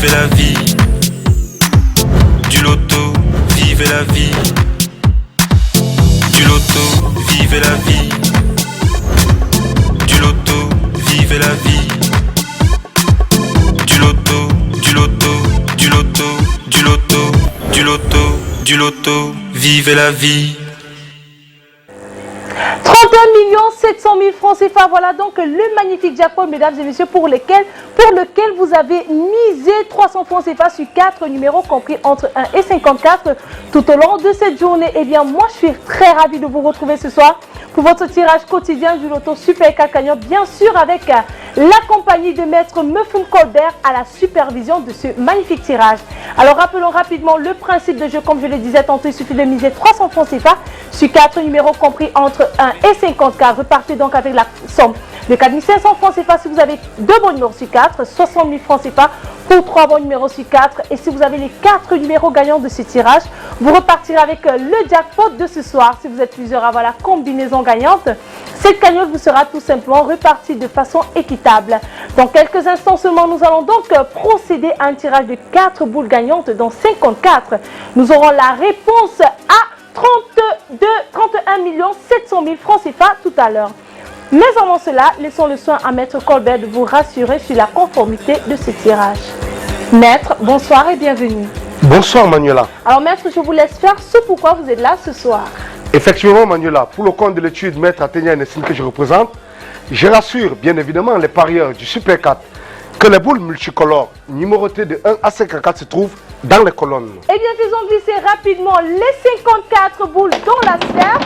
vivez la vie. Du loto, vivez la vie. Du loto, vivez la vie. Du loto, vivez la vie. Du loto, du loto, du loto, du loto, du loto, du loto, vivez la vie. 31 700 000 francs CFA, voilà donc le magnifique jackpot, mesdames et messieurs, pour lequel vous avez misé 300 francs CFA sur 4 numéros compris entre 1 et 54 tout au long de cette journée. Eh bien, moi, je suis très ravie de vous retrouver ce soir pour votre tirage quotidien du loto Super 4 gagnant, bien sûr avec la compagnie de maître Mefum Colbert à la supervision de ce magnifique tirage. Alors, rappelons rapidement le principe de jeu, comme je le disais tantôt, il suffit de miser 300 francs CFA sur 4 numéros compris entre 1 et 54. Repartez donc avec la somme de 4 500 francs CFA si vous avez 2 bons numéros sur 4, 60 000 francs CFA pour 3 bons numéros sur 4. Et si vous avez les 4 numéros gagnants de ce tirage, vous repartirez avec le jackpot de ce soir. Si vous êtes plusieurs à avoir la combinaison gagnante, cette cagnotte vous sera tout simplement repartie de façon équitable. Dans quelques instants seulement, nous allons donc procéder à un tirage de 4 boules gagnantes dans 54. Nous aurons la réponse à 31 700 000 francs CFA tout à l'heure. Mais avant cela, laissons le soin à Maître Colbert de vous rassurer sur la conformité de ce tirage. Maître, bonsoir et bienvenue. Bonsoir Manuela. Alors Maître, je vous laisse faire ce pourquoi vous êtes là ce soir. Effectivement Manuela, pour le compte de l'étude Maître Athénia Nessine que je représente, je rassure bien évidemment les parieurs du Super 4 que les boules multicolores numérotées de 1 à 54 se trouvent dans les colonnes. Eh bien, faisons glisser rapidement les 54 boules dans la sphère.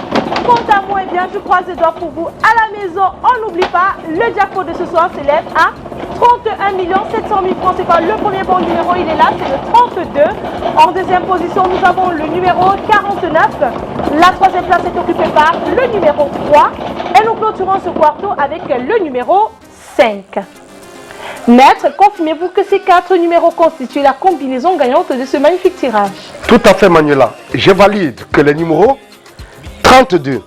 Quant à moi, eh bien, je croise les doigts pour vous. À la maison, on n'oublie pas, le jackpot de ce soir s'élève à 31 700 000 francs. C'est pas le premier bon numéro, il est là, c'est le 32. En deuxième position, nous avons le numéro 49. La troisième place est occupée par le numéro 3. Et nous clôturons ce quarto avec le numéro 5. Maître, confirmez-vous que ces 4 numéros constituent la combinaison gagnante de ce magnifique tirage? Tout à fait Manuela. Je valide que les numéros 32,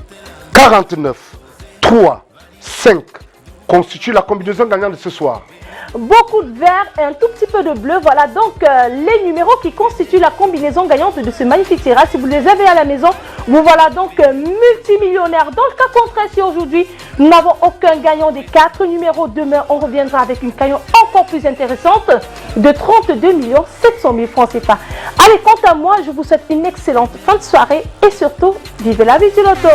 49, 3, 5 constituent la combinaison gagnante de ce soir. Beaucoup de vert et un tout petit peu de bleu. Voilà donc les numéros qui constituent la combinaison gagnante de ce magnifique tirage. Si vous les avez à la maison, vous voilà donc multimillionnaire. Dans le cas contraire, si aujourd'hui nous n'avons aucun gagnant des 4 numéros, demain on reviendra avec une cagnotte encore plus intéressante de 32 700 000 francs CFA. Allez, quant à moi, je vous souhaite une excellente fin de soirée et surtout, vivez la vie du loto.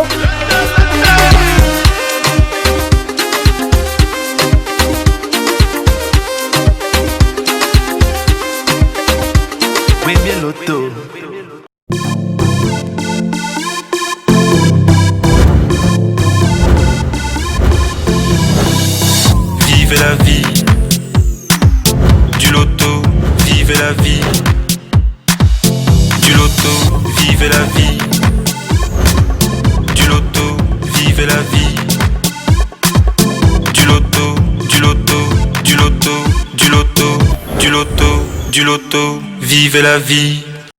Loto. Vivez la vie. Du loto, vivez la vie. Du loto, vivez la vie. Du loto, vivez la vie. Du loto, du loto, du loto, du loto, du loto, du loto, vivez la vie.